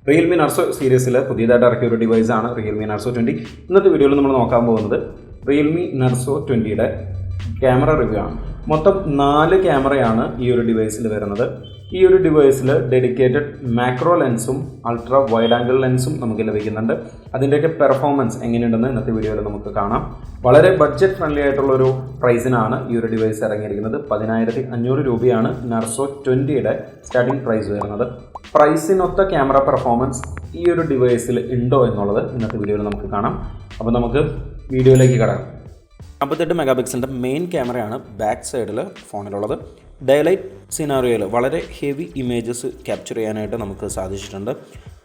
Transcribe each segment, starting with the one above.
Realme Narzo സീരീസിലെ പുതിയതായിട്ട് ഇറക്കിയ ഒരു ഡിവൈസ് ആണ് Realme Narzo 20. ഇന്നത്തെ വീഡിയോയിൽ നമ്മൾ നോക്കാൻ പോകുന്നത് Realme Narzo 20യുടെ ക്യാമറ റിവ്യൂ ആണ്. മൊത്തം 4 ക്യാമറയാണ് ഈ ഒരു ഡിവൈസിൽ വരുന്നത്. ഈ ഒരു ഡിവൈസിൽ ഡെഡിക്കേറ്റഡ് മാക്രോ ലെൻസും അൾട്രാ വൈഡ് ആംഗിൾ ലെൻസും നമുക്ക് ലഭിക്കുന്നുണ്ട്. അതിൻ്റെയൊക്കെ പെർഫോമൻസ് എങ്ങനെയുണ്ടെന്ന് ഇന്നത്തെ വീഡിയോയിൽ നമുക്ക് കാണാം. വളരെ ബഡ്ജറ്റ് ഫ്രണ്ട്ലി ആയിട്ടുള്ളൊരു പ്രൈസിനാണ് ഈ ഒരു ഡിവൈസ് ഇറങ്ങിയിരിക്കുന്നത്. 10,500 രൂപയാണ് Narzo 20യുടെ സ്റ്റാർട്ടിംഗ് പ്രൈസ് വരുന്നത്. പ്രൈസിനൊത്ത ക്യാമറ പെർഫോമൻസ് ഈ ഒരു ഡിവൈസിൽ ഉണ്ടോ എന്നുള്ളത് ഇന്നത്തെ വീഡിയോയിൽ നമുക്ക് കാണാം. അപ്പോൾ നമുക്ക് വീഡിയോയിലേക്ക് കടക്കാം. 58 മെഗാപിക്സലിൻ്റെ മെയിൻ ക്യാമറയാണ് ബാക്ക് സൈഡിൽ ഫോണിലുള്ളത്. ഡേലൈറ്റ് സിനാറിയോയിൽ വളരെ ഹെവി ഇമേജസ് ക്യാപ്ചർ ചെയ്യാനായിട്ട് നമുക്ക് സാധിച്ചിട്ടുണ്ട്.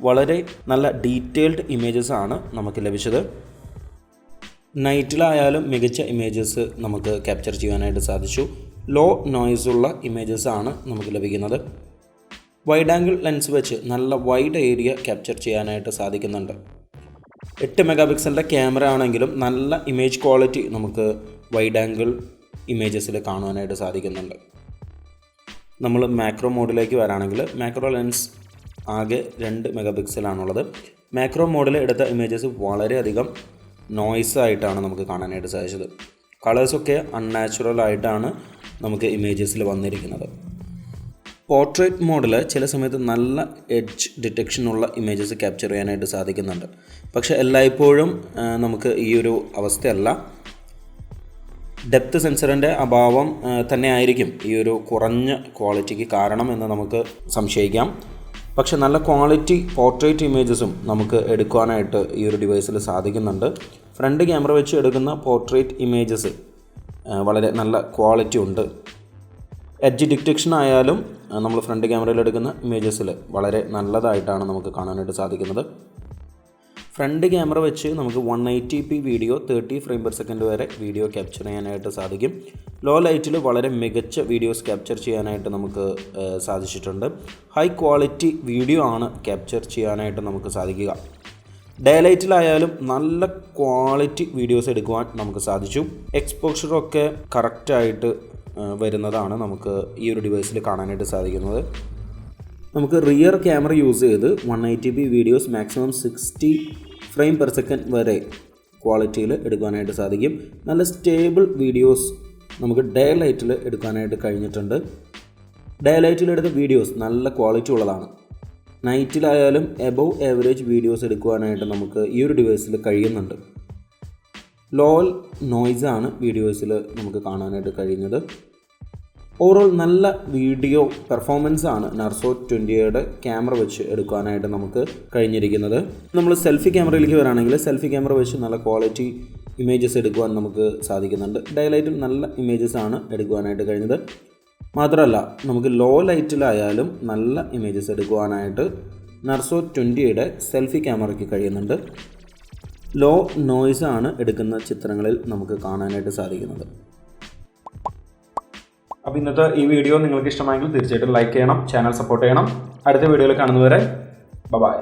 വളരെ നല്ല ഡീറ്റെയിൽഡ് ഇമേജസ് ആണ് നമുക്ക് ലഭിച്ചത്. നൈറ്റിലായാലും മികച്ച ഇമേജസ് നമുക്ക് ക്യാപ്ചർ ചെയ്യാനായിട്ട് സാധിച്ചു. ലോ നോയ്സുള്ള ഇമേജസ് ആണ് നമുക്ക് ലഭിക്കുന്നത്. വൈഡ് ആംഗിൾ ലെൻസ് വെച്ച് നല്ല വൈഡ് ഏരിയ ക്യാപ്ചർ ചെയ്യാനായിട്ട് സാധിക്കുന്നുണ്ട്. 8 മെഗാപിക്സലിൻ്റെ ക്യാമറ ആണെങ്കിലും നല്ല ഇമേജ് ക്വാളിറ്റി നമുക്ക് വൈഡ് ആംഗിൾ ഇമേജസിൽ കാണുവാനായിട്ട് സാധിക്കുന്നുണ്ട്. നമ്മൾ മാക്രോ മോഡിലേക്ക് വരാണെങ്കിൽ മാക്രോ ലെൻസ് ആകെ 2 മെഗാപിക്സലാണുള്ളത്. മാക്രോ മോഡിൽ എടുത്ത ഇമേജസ് വളരെയധികം നോയ്സ് ആയിട്ടാണ് നമുക്ക് കാണാനായിട്ട് സാധിച്ചത്. കളേഴ്സൊക്കെ അൺനാച്ചുറൽ ആയിട്ടാണ് നമുക്ക് ഇമേജസിൽ വന്നിരിക്കുന്നത്. പോർട്രേറ്റ് മോഡിൽ ചില സമയത്ത് നല്ല എഡ്ജ് ഡിറ്റക്ഷനുള്ള ഇമേജസ് ക്യാപ്ചർ ചെയ്യാനായിട്ട് സാധിക്കുന്നുണ്ട്. പക്ഷേ എല്ലായ്പ്പോഴും നമുക്ക് ഈ ഒരു അവസ്ഥയല്ല. ഡെപ്ത് സെൻസറിൻ്റെ അഭാവം തന്നെ ആയിരിക്കും ഈ ഒരു കുറഞ്ഞ ക്വാളിറ്റിക്ക് കാരണം എന്ന് നമുക്ക് സംശയിക്കാം. പക്ഷേ നല്ല ക്വാളിറ്റി പോർട്രേറ്റ് ഇമേജസും നമുക്ക് എടുക്കുവാനായിട്ട് ഈ ഒരു ഡിവൈസിൽ സാധിക്കുന്നുണ്ട്. ഫ്രണ്ട് ക്യാമറ വെച്ച് എടുക്കുന്ന പോർട്രേറ്റ് ഇമേജസ് വളരെ നല്ല ക്വാളിറ്റി ഉണ്ട്. എഡ്ജ് ഡിറ്റക്ഷൻ ആയാലും നമ്മൾ ഫ്രണ്ട് ക്യാമറയിൽ എടുക്കുന്ന ഇമേജസിൽ വളരെ നല്ലതായിട്ടാണ് നമുക്ക് കാണാനായിട്ട് സാധിക്കുന്നത്. ഫ്രണ്ട് ക്യാമറ വെച്ച് നമുക്ക് 180p video 30 frame per second വരെ വീഡിയോ ക്യാപ്ചർ ചെയ്യാനായിട്ട് സാധിക്കും. ലോ ലൈറ്റിൽ വളരെ മികച്ച വീഡിയോസ് ക്യാപ്ചർ ചെയ്യാനായിട്ട് നമുക്ക് സാധിച്ചിട്ടുണ്ട്. ഹൈ ക്വാളിറ്റി വീഡിയോ ആണ് ക്യാപ്ചർ ചെയ്യാനായിട്ട് നമുക്ക് സാധിക്കുക. ഡേ ലൈറ്റിലായാലും നല്ല ക്വാളിറ്റി വീഡിയോസ് എടുക്കുവാൻ നമുക്ക് സാധിച്ചു. എക്സ്പോഷറൊക്കെ കറക്റ്റായിട്ട് വരുന്നതാണ് നമുക്ക് ഈ ഒരു ഡിവൈസിൽ കാണാനായിട്ട് സാധിക്കുന്നത്. നമുക്ക് റിയർ ക്യാമറ യൂസ് ചെയ്ത് 180p videos maximum 60 frame per second വരെ ക്വാളിറ്റിയിൽ എടുക്കാനായിട്ട് സാധിക്കും. നല്ല സ്റ്റേബിൾ വീഡിയോസ് നമുക്ക് ഡേ ലൈറ്റിൽ എടുക്കാനായിട്ട് കഴിഞ്ഞിട്ടുണ്ട്. ഡേ ലൈറ്റിൽ എടുത്ത വീഡിയോസ് നല്ല ക്വാളിറ്റി ഉള്ളതാണ്. നൈറ്റിലായാലും എബവ് ആവറേജ് വീഡിയോസ് എടുക്കുവാനായിട്ട് നമുക്ക് ഈ ഒരു ഡിവൈസിൽ കഴിയുന്നുണ്ട്. ലോ നോയ്സാണ് വീഡിയോസിൽ നമുക്ക് കാണാനായിട്ട് കഴിയുന്നത്. ഓവറോൾ നല്ല വീഡിയോ പെർഫോമൻസ് ആണ് Narzo 20യുടെ ക്യാമറ വെച്ച് എടുക്കാനായിട്ട് നമുക്ക് കഴിഞ്ഞിരിക്കുന്നത്. നമ്മൾ സെൽഫി ക്യാമറയിലേക്ക് വരാണെങ്കിൽ സെൽഫി ക്യാമറ വെച്ച് നല്ല ക്വാളിറ്റി ഇമേജസ് എടുക്കുവാൻ നമുക്ക് സാധിക്കുന്നുണ്ട്. ഡേലൈറ്റിൽ നല്ല ഇമേജസ് ആണ് എടുക്കുവാനായിട്ട് കഴിഞ്ഞത്. മാത്രമല്ല നമുക്ക് ലോ ലൈറ്റിലായാലും നല്ല ഇമേജസ് എടുക്കുവാനായിട്ട് Narzo 20യുടെ സെൽഫി ക്യാമറയ്ക്ക് കഴിയുന്നുണ്ട്. ലോ നോയ്സ് ആണ് എടുക്കുന്ന ചിത്രങ്ങളിൽ നമുക്ക് കാണാനായിട്ട് സാധിക്കുന്നത്. അപ്പോൾ ഇന്നത്തെ ഈ വീഡിയോ നിങ്ങൾക്ക് ഇഷ്ടമായെങ്കിൽ തീർച്ചയായിട്ടും ലൈക്ക് ചെയ്യണം, ചാനൽ സപ്പോർട്ട് ചെയ്യണം. അടുത്ത വീഡിയോയിൽ കാണുന്നവരെ ബൈ.